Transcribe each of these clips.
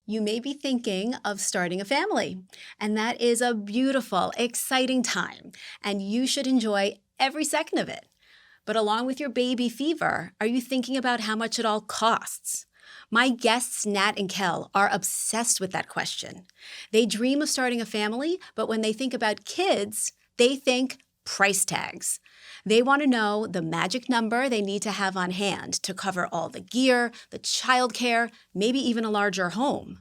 You may be thinking of starting a family, and that is a beautiful, exciting time, and you should enjoy every second of it. But along with your baby fever, are you thinking about how much it all costs? My guests, Nat and Kel, are obsessed with that question. They dream of starting a family, but when they think about kids, they think price tags. They want to know the magic number they need to have on hand to cover all the gear, the childcare, maybe even a larger home.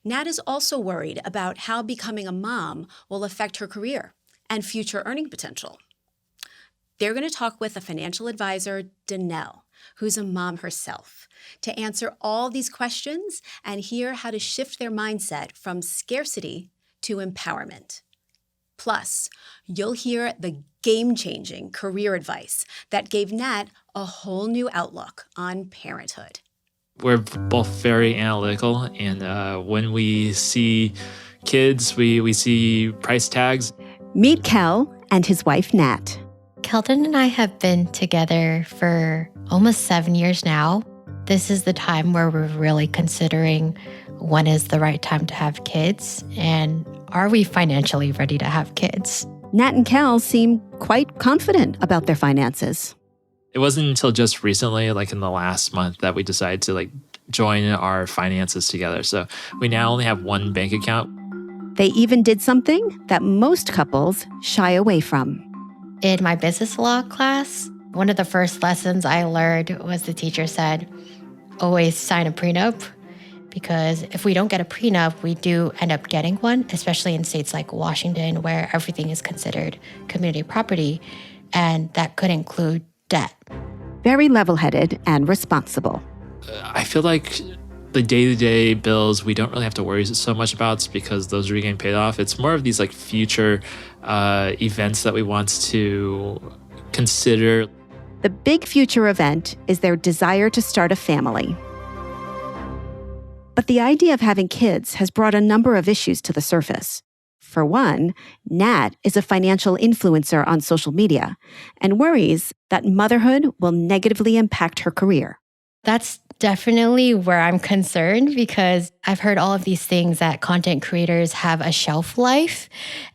Nat is also worried about how becoming a mom will affect her career and future earning potential. They're going to talk with a financial advisor, Danelle, who's a mom herself, to answer all these questions and hear how to shift their mindset from scarcity to empowerment. Plus, you'll hear the game-changing career advice that gave Nat a whole new outlook on parenthood. We're both very analytical, and when we see kids, we see price tags. Meet Kel and his wife, Nat. Kelton and I have been together for almost 7 years now. This is the time where we're really considering when is the right time to have kids, and are we financially ready to have kids? Nat and Kel seem quite confident about their finances. It wasn't until just recently, like in the last month, that we decided to join our finances together. So we now only have one bank account. They even did something that most couples shy away from. In my business law class, one of the first lessons I learned was the teacher said, always sign a prenup, because if we don't get a prenup, we do end up getting one, especially in states like Washington, where everything is considered community property, and that could include debt. Very level-headed and responsible. I feel like the day-to-day bills we don't really have to worry so much about because those are getting paid off. It's more of these future events that we want to consider. The big future event is their desire to start a family. But the idea of having kids has brought a number of issues to the surface. For one, Nat is a financial influencer on social media and worries that motherhood will negatively impact her career. That's definitely where I'm concerned, because I've heard all of these things that content creators have a shelf life.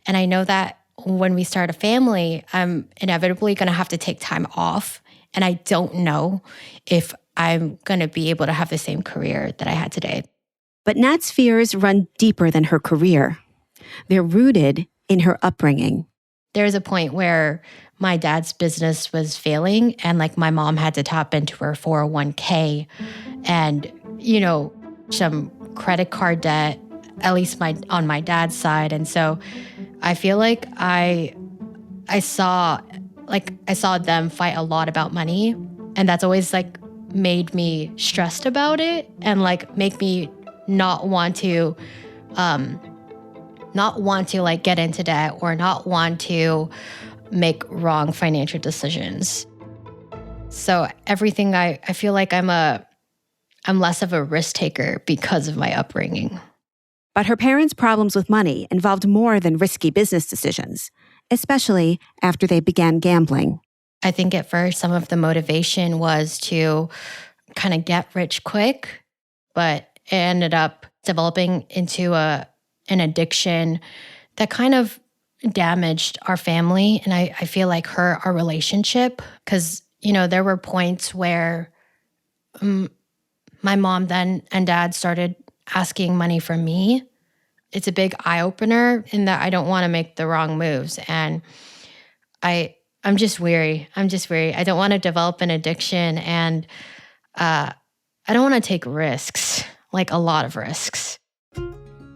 And I know that when we start a family, I'm inevitably going to have to take time off. And I don't know if I'm going to be able to have the same career that I had today. But Nat's fears run deeper than her career. They're rooted in her upbringing. There was a point where my dad's business was failing, and my mom had to tap into her 401k and, some credit card debt, at least on my dad's side. And so I feel like I saw them fight a lot about money, and that's always made me stressed about it and make me not want to get into debt or not want to make wrong financial decisions. So everything I feel like I'm less of a risk taker because of my upbringing. But her parents' problems with money involved more than risky business decisions, especially after they began gambling. I think at first some of the motivation was to kind of get rich quick, but it ended up developing into an addiction that kind of damaged our family. And I feel like hurt our relationship, because, there were points where my mom then and dad started asking money from me. It's a big eye-opener in that I don't want to make the wrong moves. And I'm just weary. I don't want to develop an addiction, and I don't want to take risks, a lot of risks.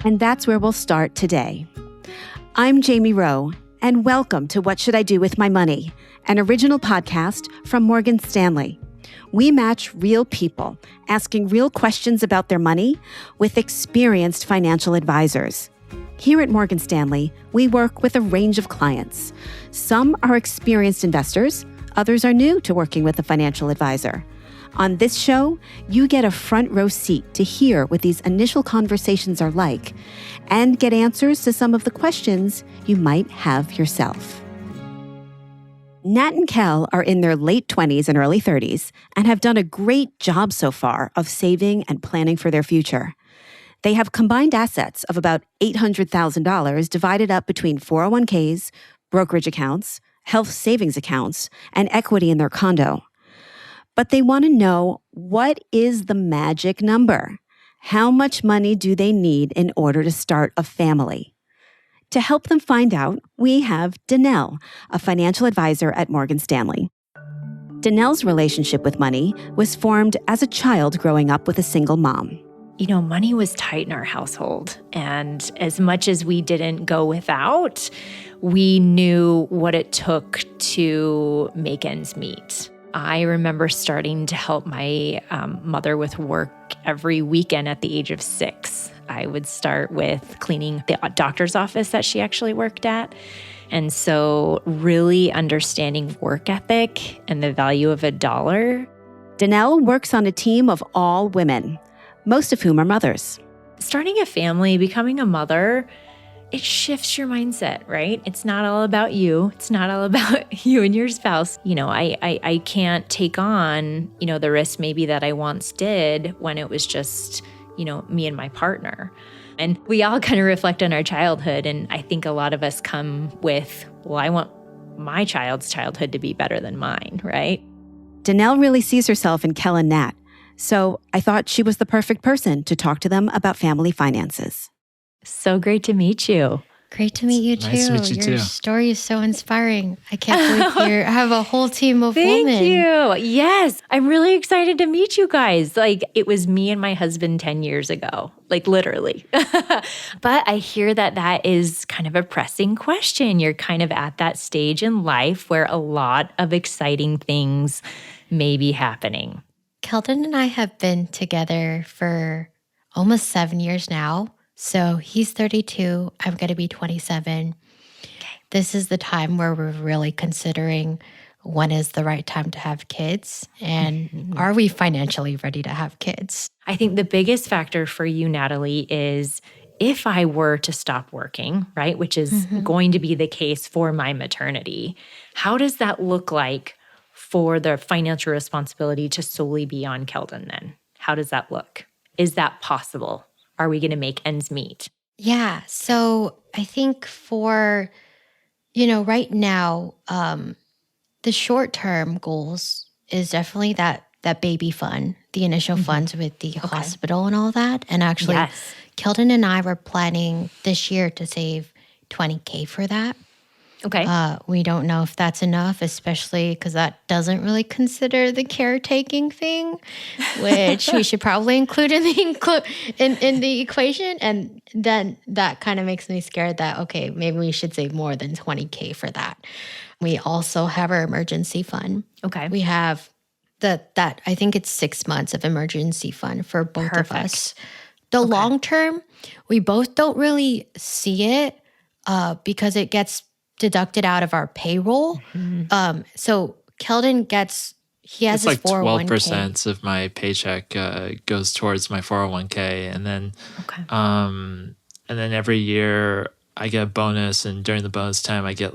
And that's where we'll start today. I'm Jamie Roô, and welcome to What Should I Do With My Money, an original podcast from Morgan Stanley. We match real people asking real questions about their money with experienced financial advisors. Here at Morgan Stanley, we work with a range of clients. Some are experienced investors, others are new to working with a financial advisor. On this show, you get a front row seat to hear what these initial conversations are like and get answers to some of the questions you might have yourself. Nat and Kel are in their late 20s and early 30s and have done a great job so far of saving and planning for their future. They have combined assets of about $800,000 divided up between 401ks, brokerage accounts, health savings accounts, and equity in their condo. But they want to know, what is the magic number? How much money do they need in order to start a family? To help them find out, we have Danelle, a financial advisor at Morgan Stanley. Danelle's relationship with money was formed as a child growing up with a single mom. You know, money was tight in our household. And as much as we didn't go without, we knew what it took to make ends meet. I remember starting to help my mother with work every weekend at the age of 6. I would start with cleaning the doctor's office that she actually worked at. And so really understanding work ethic and the value of a dollar. Danelle works on a team of all women, most of whom are mothers. Starting a family, becoming a mother, it shifts your mindset, right? It's not all about you. It's not all about you and your spouse. You know, I can't take on, the risk maybe that I once did when it was just, me and my partner. And we all kind of reflect on our childhood. And I think a lot of us come with, well, I want my child's childhood to be better than mine, right? Danelle really sees herself in Kel and Nat. So I thought she was the perfect person to talk to them about family finances. So great to meet you. Great to meet you too. Nice to meet you Your too. story is so inspiring. I can't believe you have a whole team of women. Thank you. Yes, I'm really excited to meet you guys. Like, it was me and my husband 10 years ago, like literally. But I hear that is kind of a pressing question. You're kind of at that stage in life where a lot of exciting things may be happening. Keldon and I have been together for almost 7 years now. So he's 32. I'm going to be 27. This is the time where we're really considering when is the right time to have kids and are we financially ready to have kids? I think the biggest factor for you, Natalie, is if I were to stop working, right, which is going to be the case for my maternity, how does that look like for the financial responsibility to solely be on Keldon then? How does that look? Is that possible? Are we going to make ends meet? Yeah. So I think for, right now, the short-term goals is definitely that baby fund, the initial funds with the hospital and all that. And actually, Yes. Keldon and I were planning this year to save $20K for that. Okay. We don't know if that's enough, especially because that doesn't really consider the caretaking thing, which we should probably include in the equation. And then that kind of makes me scared that, okay, maybe we should save more than $20K for that. We also have our emergency fund. Okay. We have that I think it's 6 months of emergency fund for both of us. The long term, we both don't really see it because it gets deducted out of our payroll. So Keldon he has It's his like 401k. 12% of my paycheck goes towards my 401k, and then every year I get a bonus, and during the bonus time I get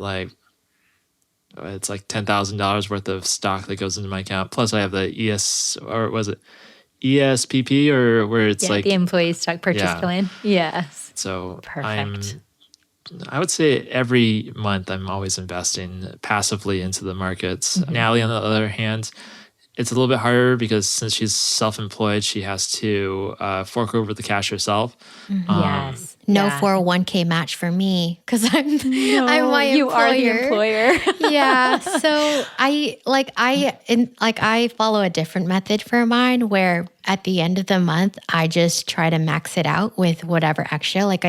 it's like $10,000 worth of stock that goes into my account. Plus I have the ESPP, or where it's the employee stock purchase plan. Yes. So Perfect. I would say every month I'm always investing passively into the markets. Natalie, on the other hand, it's a little bit harder because since she's self-employed, she has to fork over the cash herself. Yes. No Yeah. 401k match for me because I'm my employer. You are the employer. Yeah. So I follow a different method for mine where at the end of the month, I just try to max it out with whatever extra. Like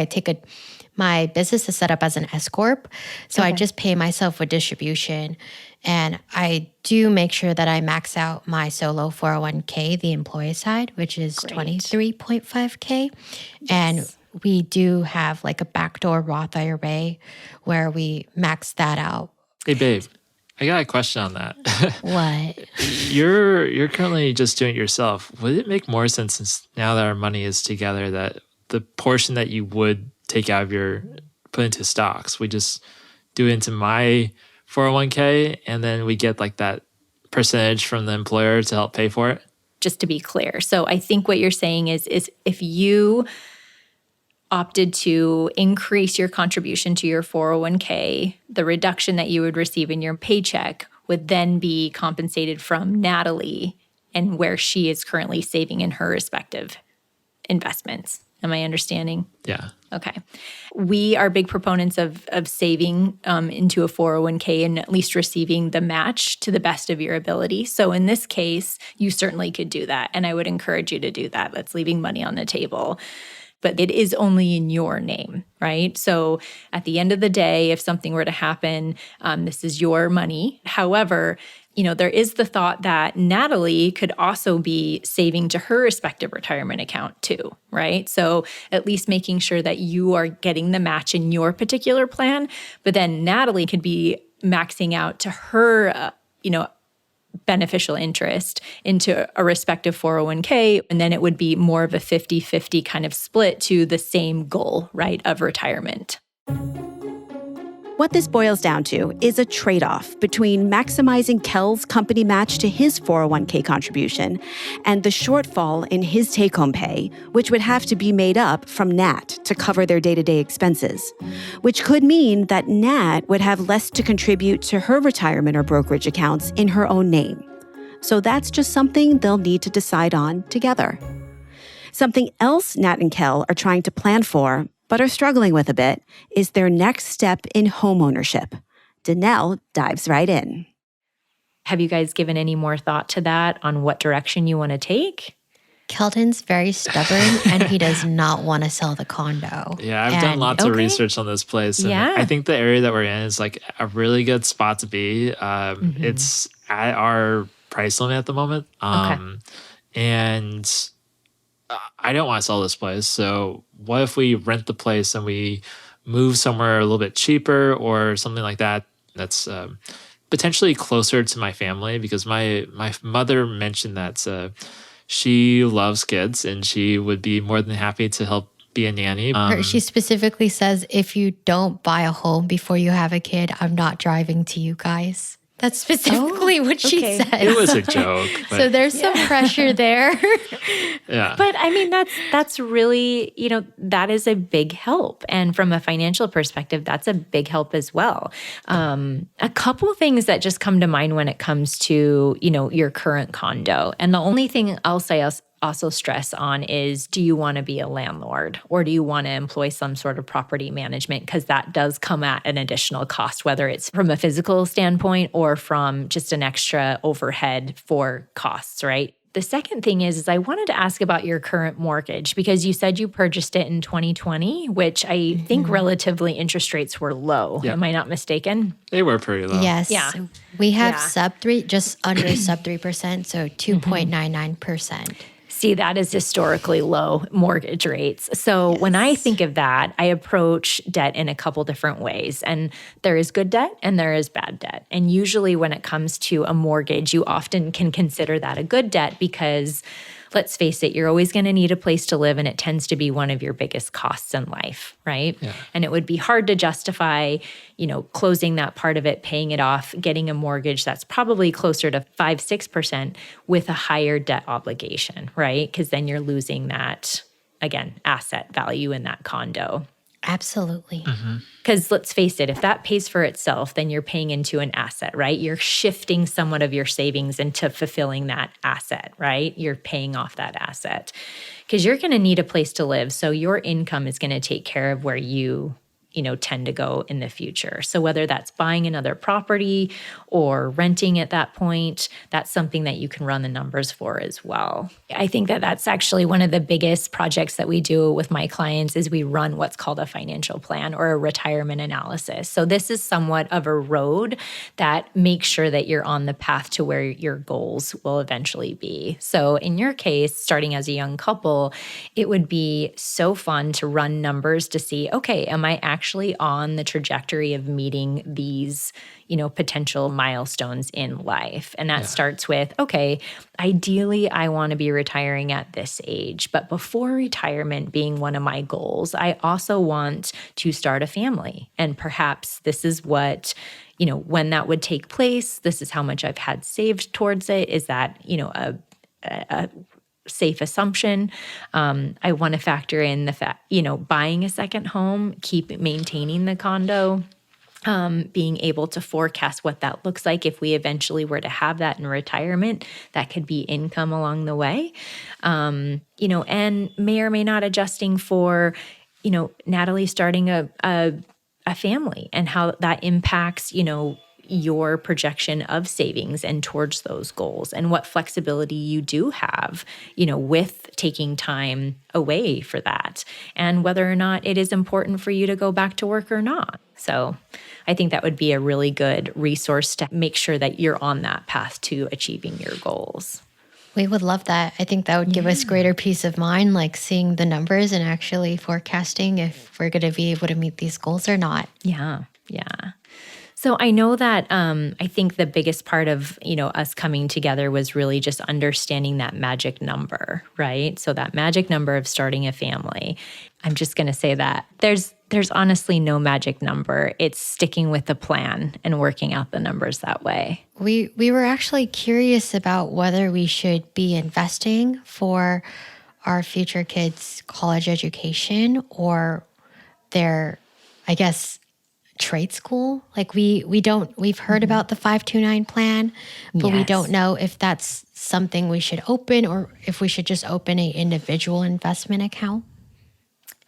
my business is set up as an S Corp. So I just pay myself with distribution. And I do make sure that I max out my solo 401k, the employee side, which is 23.5K. And we do have like a backdoor Roth IRA where we max that out. Hey, babe, I got a question on that. What? You're currently just doing it yourself. Would it make more sense, since now that our money is together, that the portion that you would take out of put into stocks, we just do it into my 401k, and then we get like that percentage from the employer to help pay for it? Just to be clear. So I think what you're saying is if you opted to increase your contribution to your 401k, the reduction that you would receive in your paycheck would then be compensated from Natalie and where she is currently saving in her respective investments. Am I understanding? Yeah. Okay. We are big proponents of saving into a 401k and at least receiving the match to the best of your ability. So in this case, you certainly could do that. And I would encourage you to do that. That's leaving money on the table. But it is only in your name, right? So at the end of the day, if something were to happen, this is your money. However, there is the thought that Natalie could also be saving to her respective retirement account too, right? So at least making sure that you are getting the match in your particular plan, but then Natalie could be maxing out to her, beneficial interest into a respective 401k, and then it would be more of a 50-50 kind of split to the same goal, right, of retirement. What this boils down to is a trade-off between maximizing Kel's company match to his 401k contribution and the shortfall in his take-home pay, which would have to be made up from Nat to cover their day-to-day expenses, which could mean that Nat would have less to contribute to her retirement or brokerage accounts in her own name. So that's just something they'll need to decide on together. Something else Nat and Kel are trying to plan for, but are struggling with a bit, is their next step in homeownership. Danelle dives right in. Have you guys given any more thought to that on what direction you want to take? Kelton's very stubborn and he does not want to sell the condo. Yeah, I've done lots of research on this place. And I think the area that we're in is like a really good spot to be. It's at our price limit at the moment. And I don't want to sell this place. So what if we rent the place and we move somewhere a little bit cheaper or something like that that's potentially closer to my family? Because my mother mentioned that she loves kids and she would be more than happy to help be a nanny. She specifically says, if you don't buy a home before you have a kid, I'm not driving to you guys. That's specifically what she said. It was a joke. So there's some pressure there. Yeah. But I mean, that's really, that is a big help. And from a financial perspective, that's a big help as well. A couple things that just come to mind when it comes to, your current condo. And the only thing else I also stress on is, do you want to be a landlord or do you want to employ some sort of property management? Because that does come at an additional cost, whether it's from a physical standpoint or from just an extra overhead for costs, right? The second thing is I wanted to ask about your current mortgage because you said you purchased it in 2020, which I think relatively interest rates were low. Yep. Am I not mistaken? They were pretty low. Yes. Yeah. We have just under sub 3%, so 2.99%. See, that is historically low mortgage rates. So when I think of that, I approach debt in a couple different ways. And there is good debt and there is bad debt. And usually when it comes to a mortgage, you often can consider that a good debt because, let's face it, you're always going to need a place to live and it tends to be one of your biggest costs in life, right? Yeah. And it would be hard to justify, closing that part of it, paying it off, getting a mortgage that's probably closer to 5-6% with a higher debt obligation, right? Because then you're losing that, again, asset value in that condo. Absolutely. Because let's face it, if that pays for itself, then you're paying into an asset, right? You're shifting somewhat of your savings into fulfilling that asset, right? You're paying off that asset because you're going to need a place to live. So your income is going to take care of where you tend to go in the future. So whether that's buying another property or renting at that point, that's something that you can run the numbers for as well. I think that that's actually one of the biggest projects that we do with my clients is we run what's called a financial plan or a retirement analysis. So this is somewhat of a road that makes sure that you're on the path to where your goals will eventually be. So in your case, starting as a young couple, it would be so fun to run numbers to see, okay, am I actually on the trajectory of meeting these, potential milestones in life? And that starts with, okay, ideally I want to be retiring at this age, but before retirement being one of my goals, I also want to start a family. And perhaps this is what, when that would take place, this is how much I've had saved towards it. Is that, a safe assumption. I want to factor in the fact, buying a second home, keep maintaining the condo, being able to forecast what that looks like if we eventually were to have that in retirement. That could be income along the way, and may or may not adjusting for, Natalie starting a family and how that impacts, your projection of savings and towards those goals, and what flexibility you do have, with taking time away for that, and whether or not it is important for you to go back to work or not. So I think that would be a really good resource to make sure that you're on that path to achieving your goals. We would love that. I think that would give us greater peace of mind, like seeing the numbers and actually forecasting if we're going to be able to meet these goals or not. Yeah. So I know that I think the biggest part of, us coming together was really just understanding that magic number, right? So that magic number of starting a family. I'm just going to say that there's honestly no magic number. It's sticking with the plan and working out the numbers that way. We were actually curious about whether we should be investing for our future kids' college education or their, I guess, trade school. Like we've heard about the 529 plan, but we don't know if that's something we should open or if we should just open an individual investment account.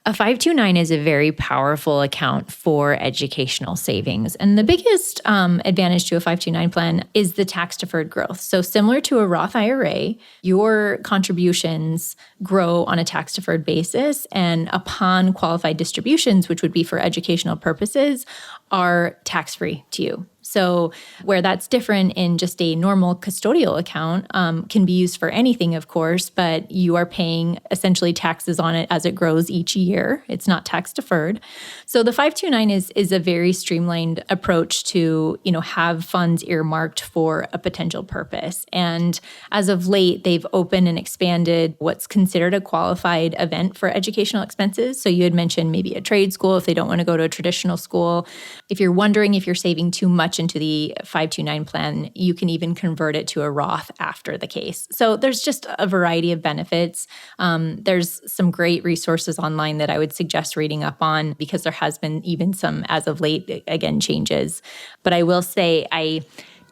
A 529 is a very powerful account for educational savings. And the biggest advantage to a 529 plan is the tax-deferred growth. So similar to a Roth IRA, your contributions grow on a tax-deferred basis, and upon qualified distributions, which would be for educational purposes, are tax-free to you. So where that's different in just a normal custodial account, can be used for anything, of course, but you are paying essentially taxes on it as it grows each year. It's not tax deferred. So the 529 is a very streamlined approach to, have funds earmarked for a potential purpose. And as of late, they've opened and expanded what's considered a qualified event for educational expenses. So you had mentioned maybe a trade school if they don't want to go to a traditional school. If you're wondering if you're saving too much into the 529 plan, you can even convert it to a Roth after the case. So there's just a variety of benefits. There's some great resources online that I would suggest reading up on because there has been even some, as of late, again, changes. But I will say I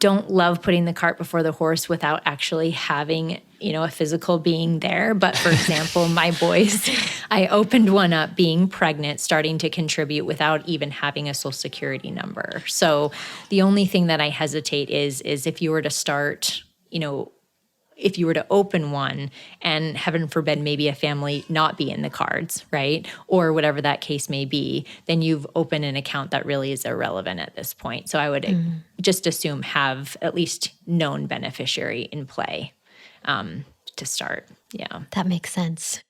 don't love putting the cart before the horse without actually having, a physical being there. But for example, my boys, I opened one up being pregnant, starting to contribute without even having a Social Security number. So the only thing that I hesitate is if you were to start, if you were to open one and heaven forbid, maybe a family not be in the cards, right? Or whatever that case may be, then you've opened an account that really is irrelevant at this point. So I would just assume have at least known beneficiary in play to start. Yeah. That makes sense.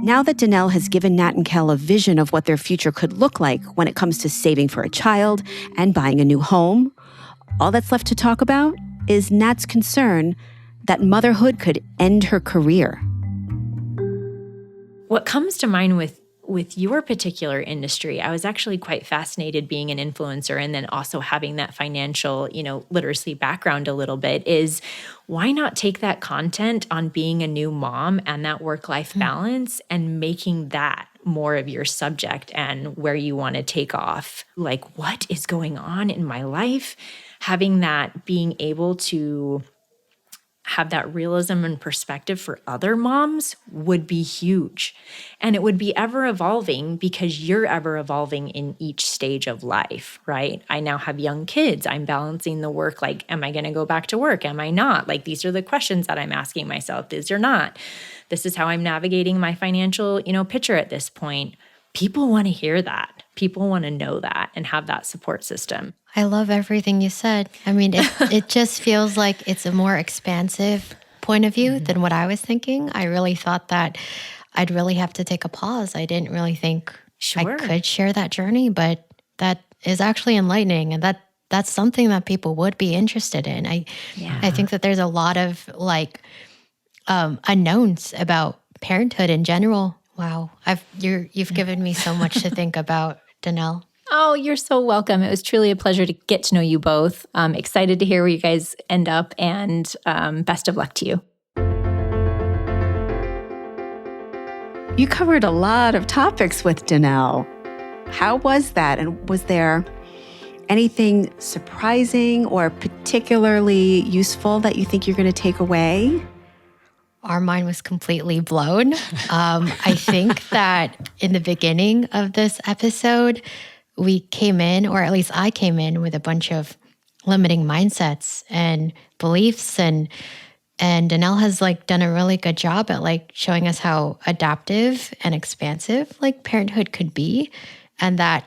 Now that Danelle has given Nat and Kel a vision of what their future could look like when it comes to saving for a child and buying a new home, all that's left to talk about is Nat's concern that motherhood could end her career. What comes to mind with your particular industry, I was actually quite fascinated being an influencer and then also having that financial, literacy background a little bit, is why not take that content on being a new mom and that work-life balance and making that more of your subject and where you want to take off? Like, what is going on in my life? Having that, being able to have that realism and perspective for other moms would be huge. And it would be ever evolving because you're ever evolving in each stage of life, right? I now have young kids. I'm balancing the work. Like, am I going to go back to work? Am I not? Like, these are the questions that I'm asking myself. Is or not? This is how I'm navigating my financial, picture at this point. People want to hear that. People want to know that and have that support system. I love everything you said. I mean, it just feels like it's a more expansive point of view than what I was thinking. I really thought that I'd really have to take a pause. I didn't really think I could share that journey, but that is actually enlightening. And that's something that people would be interested in. I think that there's a lot of unknowns about parenthood in general. Wow. You've given me so much to think about, Danelle. Oh, you're so welcome. It was truly a pleasure to get to know you both. Excited to hear where you guys end up, and best of luck to you. You covered a lot of topics with Danelle. How was that? And was there anything surprising or particularly useful that you think you're going to take away? Our mind was completely blown. I think that in the beginning of this episode, we came in, or at least I came in with a bunch of limiting mindsets and beliefs, and Danelle has done a really good job at showing us how adaptive and expansive parenthood could be, and that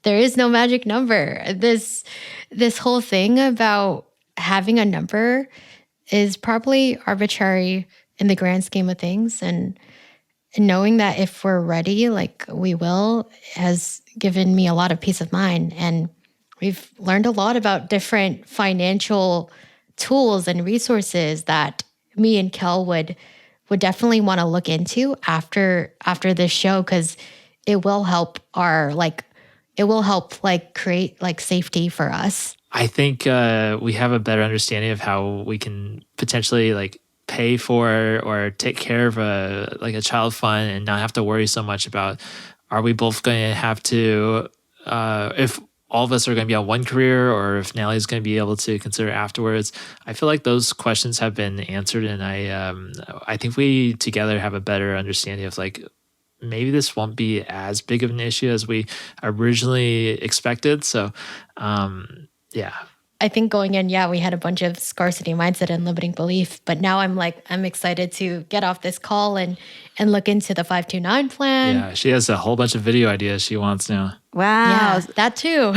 there is no magic number. This whole thing about having a number is probably arbitrary in the grand scheme of things, and knowing that if we're ready, we will, has given me a lot of peace of mind. And we've learned a lot about different financial tools and resources that me and Kel would definitely want to look into after this show, because it will help create safety for us. I think we have a better understanding of how we can potentially pay for or take care of a child fund and not have to worry so much about, are we both going to have to, if all of us are going to be on one career, or if Nellie's going to be able to consider afterwards. I feel like those questions have been answered, and I think we together have a better understanding of maybe this won't be as big of an issue as we originally expected. So, yeah. I think going in, we had a bunch of scarcity mindset and limiting belief, but now I'm excited to get off this call and look into the 529 plan. Yeah, she has a whole bunch of video ideas she wants now. Wow. Yeah, that too.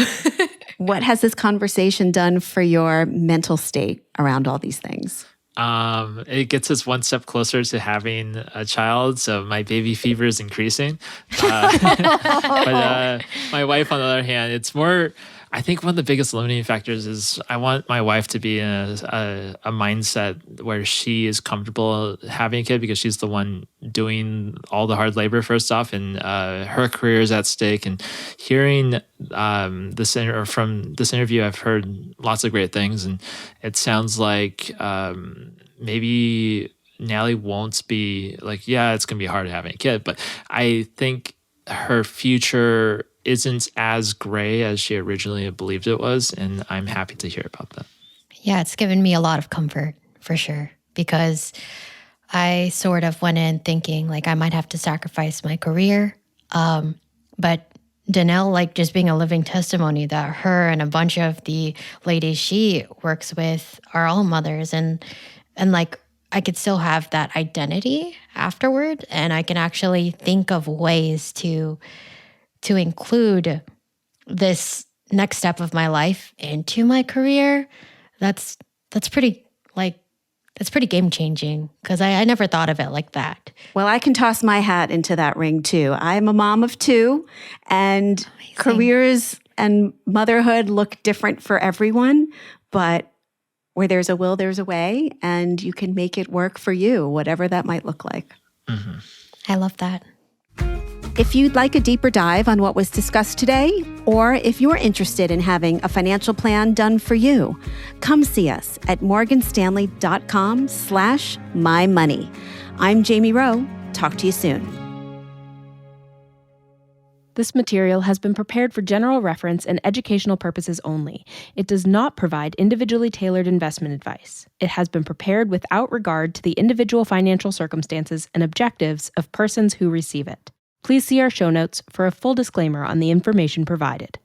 What has this conversation done for your mental state around all these things? It gets us one step closer to having a child, so my baby fever is increasing. But my wife, on the other hand, it's more, I think one of the biggest limiting factors is I want my wife to be in a mindset where she is comfortable having a kid, because she's the one doing all the hard labor first off, and her career is at stake. And hearing from this interview, I've heard lots of great things, and it sounds like maybe Nellie won't be it's going to be hard having a kid, but I think her future isn't as gray as she originally believed it was, and I'm happy to hear about that. Yeah, it's given me a lot of comfort, for sure, because I sort of went in thinking I might have to sacrifice my career. But Danelle, just being a living testimony that her and a bunch of the ladies she works with are all mothers, and I could still have that identity afterward, and I can actually think of ways to include this next step of my life into my career. That's pretty game changing, because I never thought of it like that. Well, I can toss my hat into that ring too. I'm a mom of two, and Amazing. Careers and motherhood look different for everyone, but where there's a will, there's a way, and you can make it work for you, whatever that might look like. Mm-hmm. I love that. If you'd like a deeper dive on what was discussed today, or if you're interested in having a financial plan done for you, come see us at morganstanley.com/mymoney. I'm Jamie Roô. Talk to you soon. This material has been prepared for general reference and educational purposes only. It does not provide individually tailored investment advice. It has been prepared without regard to the individual financial circumstances and objectives of persons who receive it. Please see our show notes for a full disclaimer on the information provided.